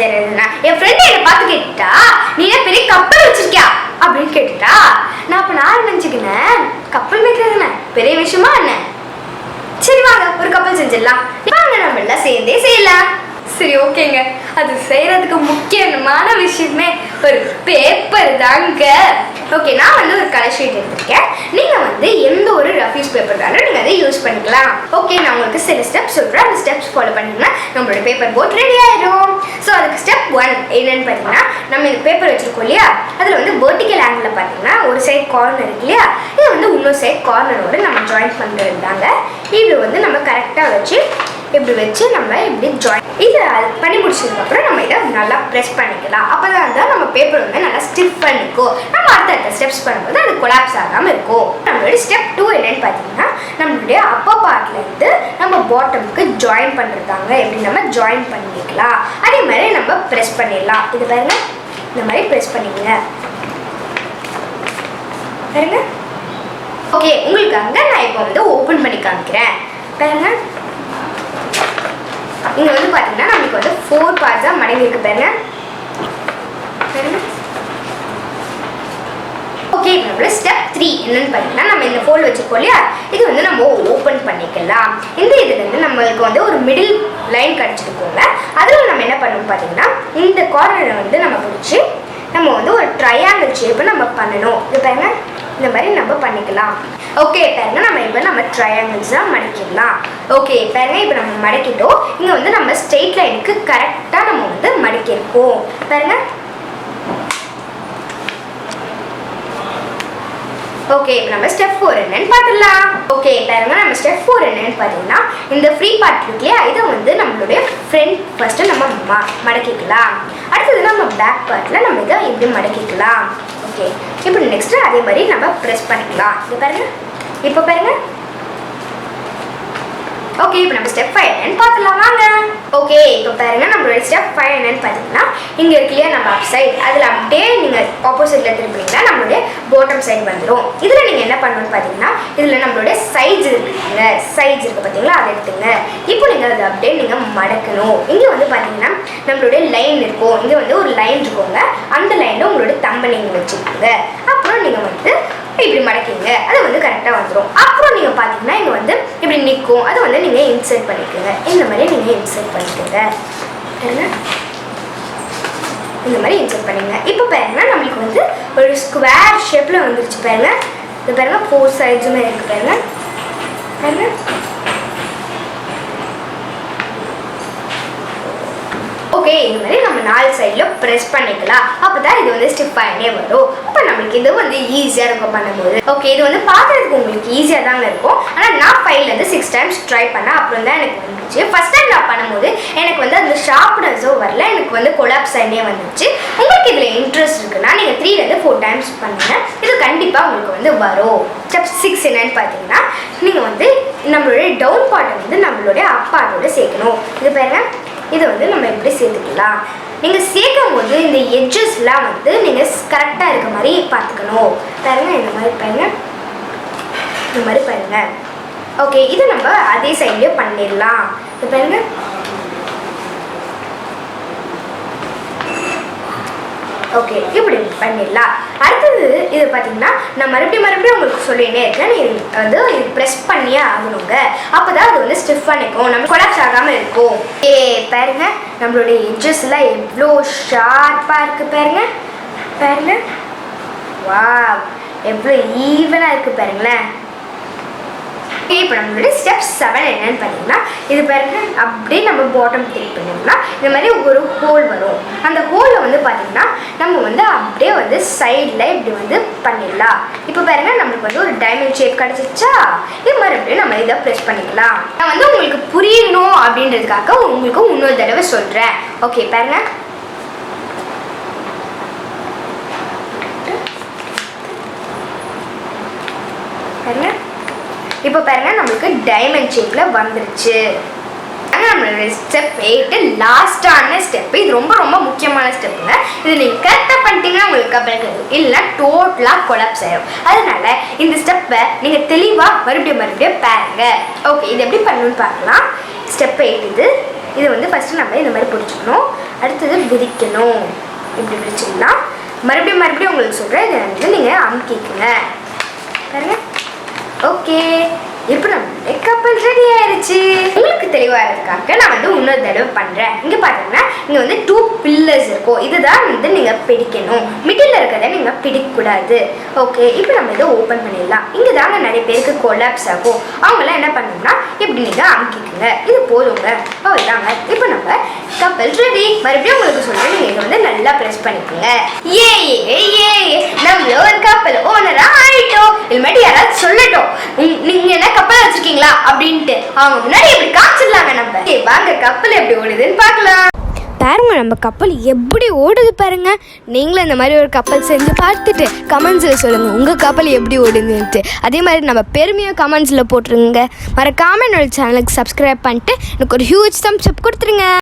செய்யறதுன்னா என் friend என்னை பார்த்து கேட்டுட்டா நீ என்ன பெரிய கப்பல் வச்சிருக்கியா அப்படின்னு கேட்டுட்டா. நான் அப்ப நான் நினைச்சுக்கினேன் கப்பல் வைக்கிறதுன்னு பெரிய விஷயமா என்ன, சரி வாங்க ஒரு கப்பல் செஞ்சிடலாம், வாங்க நம்ம எல்லாம் சேர்ந்தே செய்யலாம். சரி ஓகேங்க, அது செய்யறதுக்கு முக்கியமான விஷயமே ஒரு பேப்பர் தாங்க. ஓகே, நான் வந்து ஒரு கலர் ஷீட் எடுத்திருக்கேன். நீங்க வந்து எந்த ஒரு ரஃபீஸ் பேப்பர் தானே நீங்க அதை யூஸ் பண்ணிக்கலாம். ஓகே, நான் உங்களுக்கு சில ஸ்டெப்ஸ் சொல்றேன், அந்த ஸ்டெப்ஸ் ஃபாலோ பண்ணீங்கன்னா நம்மளோட பேப்பர் போட் ரெடி ஆயிடும். ஸோ அதுக்கு ஸ்டெப் 1 என்னன்னு பார்த்தீங்கன்னா, நம்ம இந்த பேப்பர் வச்சிருக்கோம் இல்லையா, அதில் வந்து வெர்டிக்கல் ஆங்கிள் பார்த்தீங்கன்னா ஒரு சைட் கார்னர் இருக்கு இல்லையா, இது வந்து இன்னொரு சைட் கார்னரோட நம்ம ஜாயின் பண்ணுறது தாங்க. இது வந்து நம்ம கரெக்டாக வச்சு இப்படி வச்சு நம்ம இப்படி ஜாயின் இதை பண்ணி முடிச்சதுக்கப்புறம் நம்ம இதை நல்லா ப்ரெஸ் பண்ணிக்கலாம். அப்போ தான் வந்து நம்ம பேப்பர் வந்து நல்லா ஸ்டிஃப் பண்ணிக்கும். நம்ம அடுத்த ஸ்டெப்ஸ் பண்ணும்போது அது கொலாப்ஸ் ஆகாமல் இருக்கும். நம்மளுடைய ஸ்டெப் 2 என்னன்னு பார்த்தீங்கன்னா, நம்மளுடைய அப்பர் பார்ட்லேருந்து நம்ம பாட்டமுக்கு ஜாயின் பண்ணுறதாங்க. எப்படி நம்ம ஜாயின் பண்ணிக்கலாம், அதே மாதிரி நம்ம ப்ரெஸ் பண்ணிடலாம். இது பாருங்க, இந்த மாதிரி ப்ரெஸ் பண்ணிக்கங்க பாருங்க. ஓகே, உங்களுக்காக நான் இப்போ வந்து ஓப்பன் பண்ணி காமிக்கிறேன் பாருங்க. இங்கே வந்து பார்த்தீங்கன்னா நம்மளுக்கு வந்து 4 பார்ட்ஸாக மடங்கி இருக்கு பாருங்க. ஓகே, நம்மளோட ஸ்டெப் 3 என்னன்னு பார்த்தீங்கன்னா, நம்ம இந்த ஃபோல்ட் வச்சுருக்கோம் இல்லையா, இது வந்து நம்ம ஓப்பன் பண்ணிக்கலாம். இந்த இதுலேருந்து நம்மளுக்கு வந்து ஒரு மிடில் லைன் கிடச்சிருக்கோங்க. அதில் நம்ம என்ன பண்ணணும் பார்த்தீங்கன்னா, இந்த கார்னரை வந்து நம்ம பிடிச்சி நம்ம வந்து ஒரு ட்ரையாங்கிள் ஷேப்பை நம்ம பண்ணணும். இது பாருங்க, இந்த மாதிரி நம்ம பண்ணிக்கலாம். ஓகே பாருங்க, நம்ம ட்ரையாங்கிள்ஸாக மடிக்கிடலாம். ஓகே பாருங்க, இப்போ நம்ம மடக்கிட்டோம். இங்கே வந்து நம்ம ஸ்ட்ரெயிட் லைனுக்கு கரெக்டாக நம்ம வந்து மடிக்கிருக்கோம் பாருங்க. ஓகே, இப்போ நம்ம ஸ்டெப் 4 என்னன்னு பார்த்துடலாம். ஓகே பாருங்க, நம்ம ஸ்டெப் 4 என்னன்னு பார்த்தீங்கன்னா, இந்த ஃப்ரீ பார்ட் இருக்கு இல்லையா, இதை வந்து நம்மளுடைய ஃப்ரண்ட் ஃபர்ஸ்ட்டு நம்ம மடக்கிக்கலாம். அடுத்தது நம்ம பேக் பார்ட்டில் நம்ம இதை இப்படி மடக்கிக்கலாம். ஓகே, இப்போ நெக்ஸ்ட்டு அதே மாதிரி நம்ம ப்ரெஸ் பண்ணிக்கலாம். இது பாருங்க, இப்போ பாருங்க. ஓகே, இப்போ நம்ம ஸ்டெப் 5 என்னன்னு பார்த்துலாம் வாங்க. ஓகே, இப்போ பாருங்க, நம்மளோட ஸ்டெப் 5 என்னன்னு பார்த்தீங்கன்னா, இங்கே இருக்கு இல்லையா நம்ம அப் சைட், அதில் அப்படியே நீங்கள் ஆப்போசிட்டில் திருப்பினீங்கன்னா நம்மளுடைய பாட்டம் சைடு வந்துடும். இதில் நீங்கள் என்ன பண்ணணும்னு பார்த்தீங்கன்னா, இதில் நம்மளுடைய சைட்ஸ் இருக்குங்க, சைட்ஸ் இருக்குது பார்த்தீங்களா, அதை எடுத்துங்க. இப்போ நீங்கள் அதை அப்படியே நீங்கள் மடக்கணும். இங்கே வந்து பார்த்தீங்கன்னா நம்மளுடைய லைன் இருக்கும், இங்கே வந்து ஒரு லைன் இருக்குங்க, அந்த லைனில் உங்களுடைய தம்பை நீங்கள் வச்சுக்கோங்க. அப்புறம் நீங்கள் வந்து இப்படி மடக்கிங்க, அது வந்து கரெக்டாக வந்துடும். அப்புறம் நீங்கள் பார்த்தீங்கன்னா இங்கே வந்து இப்படி நிற்கும், அதை வந்து நீங்கள் இன்சர்ட் பண்ணிக்கோங்க. இந்த மாதிரி நீங்கள் இன்சர்ட் பண்ணிக்கோங்க. இந்த மாதிரி இன்சர்ட் பண்ணிங்க. இப்போ பாருங்கன்னா நம்மளுக்கு வந்து ஒரு ஸ்கொயர் ஷேப்பில் வந்துருச்சு பாருங்க. இது பாருங்க, 4 சைட்ஸுமே இருக்குது பாருங்க. பாருங்க, ஓகே, இந்த மாதிரி நம்ம 4 சைடில் ப்ரெஸ் பண்ணிக்கலாம். அப்போ தான் இது வந்து ஸ்டிஃப் ஆகினே வரும். அப்போ நம்மளுக்கு இது வந்து ஈஸியாக இருக்கும் பண்ணும்போது. ஓகே, இது வந்து பார்க்குறதுக்கு உங்களுக்கு ஈஸியாக தாங்க இருக்கும். ஆனால் நான் 5லேருந்து 6 டைம்ஸ் ட்ரை பண்ணேன், அப்புறம் தான் எனக்கு வந்துச்சு. ஃபஸ்ட் டைம் நான் பண்ணும்போது எனக்கு வந்து அந்த ஷார்ப்னஸும் வரல, எனக்கு வந்து கொலாப்ஸ் ஆகினே வந்துச்சு. உங்களுக்கு இதில் இன்ட்ரெஸ்ட் இருக்குன்னா நீங்கள் 3லேருந்து 4 டைம்ஸ் பண்ணுங்கள், இது கண்டிப்பாக உங்களுக்கு வந்து வரும். ஸ்டெப் 6 என்னன்னு பார்த்தீங்கன்னா, நீங்கள் வந்து நம்மளுடைய டவுன் பார்ட்டை வந்து நம்மளுடைய அப் பார்ட்டோட சேர்க்கணும். இது பாருங்க, இதை வந்து நம்ம எப்படி சேர்த்துக்கலாம். நீங்கள் சேர்க்கும் போது இந்த எட்ஜஸ்லாம் வந்து நீங்கள் கரெக்டாக இருக்க மாதிரி பார்த்துக்கணும் பாருங்க. இந்த மாதிரி பாருங்க, இந்த மாதிரி பாருங்க. ஓகே, இது நம்ம அதே சைட்லேயே பண்ணிடலாம். இது பாருங்க. ஓகே, இப்படி பண்ணிடலாம். அடுத்தது இது பார்த்தீங்கன்னா, நான் மறுபடியும் உங்களுக்கு சொல்லினே இருக்கேன், நீ வந்து இது ப்ரெஸ் பண்ணியே ஆகணுங்க. அப்போ தான் அது வந்து ஸ்டிஃபாக நிற்கும், நம்ம கொலாப்ஸ் ஆகாமல் இருக்கும். பாருங்க, நம்மளுடைய எட்ஜஸ்லாம் எவ்வளோ ஷார்ப்பாக இருக்குது பாருங்க. பாருங்க, வாவ், எவ்வளோ ஈவனாக இருக்குது பாருங்களேன். இப்போ நம்மளுடைய ஸ்டெப் 7 என்னன்னு பார்த்தீங்கன்னா, இது பாருங்க, அப்படியே நம்ம பாட்டம் கிளிக் பண்ணோம்னா இந்த மாதிரி ஒரு ஹோல் வரும். அந்த ஹோலில் வந்து பார்த்தீங்கன்னா நம்ம வந்து அப்படியே வந்து சைடில் இப்படி வந்து பண்ணிடலாம். இப்போ பாருங்க, நம்மளுக்கு வந்து ஒரு டைமண்ட் ஷேப் கிடச்சிச்சா. இது மாதிரி அப்படியே நம்ம இதை ப்ரெஸ் பண்ணிக்கலாம். நான் வந்து உங்களுக்கு புரியணும் அப்படின்றதுக்காக உங்களுக்கு இன்னொரு தடவை சொல்கிறேன். ஓகே பாருங்க, பாருங்க. இப்போ பாருங்க, நம்மளுக்கு டைமண்ட் ஷேப்பில் வந்துருச்சு. நம்மளோட ஸ்டெப் 8 லாஸ்டான ஸ்டெப். இது ரொம்ப ரொம்ப முக்கியமான ஸ்டெப்புங்க. இது நீங்கள் கரெக்டாக பண்ணிட்டீங்கன்னா உங்களுக்கு கப்பல் இல்லைன்னா டோட்டலாக கொலாப்ஸ் ஆயிடும். அதனால இந்த ஸ்டெப்பை நீங்கள் தெளிவாக மறுபடியும் பாருங்க. ஓகே, இது எப்படி பண்ணணும்னு பார்க்கலாம். ஸ்டெப் 8 இது. இதை வந்து ஃபஸ்ட்டு நம்ம இந்த மாதிரி பிடிச்சிக்கணும். அடுத்தது விரிக்கணும். இப்படி விரிச்சிக்கலாம். மறுபடியும் உங்களுக்கு சொல்கிறேன். இதை வந்து நீங்கள் அமுக்கிக்குங்க பாருங்க. ஓகே, இப்போ நம்ம கப்பல் ரெடி ஆயிடுச்சு. உங்களுக்கு தெளிவாகிறதுக்காக நான் வந்து இன்னொரு தடவை பண்ணுறேன். இங்கே பார்த்தீங்கன்னா இங்கே வந்து 2 பில்லர்ஸ் இருக்கும். இதுதான் வந்து நீங்கள் பிடிக்கணும். மிடில் இருக்கிறத நீங்கள் பிடிக்கக்கூடாது. ஓகே, இப்போ நம்ம இதை ஓப்பன் பண்ணிடலாம். இங்கே தாங்க நிறைய பேருக்கு கொலாப்ஸ் ஆகும். அவங்களாம் என்ன பண்ணணும்னா இப்படி நீங்கள் அமுக்கிக்குங்க. இது போதுங்க, அவ்வளோதாங்க. இப்போ நம்ம கப்பல் ரெடி. மறுபடியும் உங்களுக்கு சொல்கிறேன், நீங்கள் இதை வந்து நல்லா ப்ரெஸ் பண்ணிக்கோங்க. ஏ நம்மள ஒரு கப்பல் ஓனரா ஆயிட்டோம். இது மாதிரி யாராவது சொல்லட்டும், நீங்கள் என்ன கப்பல் வச்சிருக்கீங்களா அப்படின்ட்டு அவங்க முன்னாடி எப்படி காமிச்சிடலாங்க. நம்ம வாங்க கப்பல் எப்படி ஓடுதுன்னு பார்க்கலாம். பாருங்க, நம்ம கப்பல் எப்படி ஓடுது பாருங்க. நீங்களும் இந்த மாதிரி ஒரு கப்பல் செஞ்சு பார்த்துட்டு கமெண்ட்ஸில் சொல்லுங்கள் உங்கள் கப்பல் எப்படி ஓடுதுன்ட்டு. அதே மாதிரி நம்ம பெருமையாக கமெண்ட்ஸில் போட்டுருங்க. மறக்காமல் என்னோட சேனலுக்கு சப்ஸ்கிரைப் பண்ணிட்டு எனக்கு ஒரு ஹியூஜ் தம்ஸ் அப் கொடுத்துருங்க.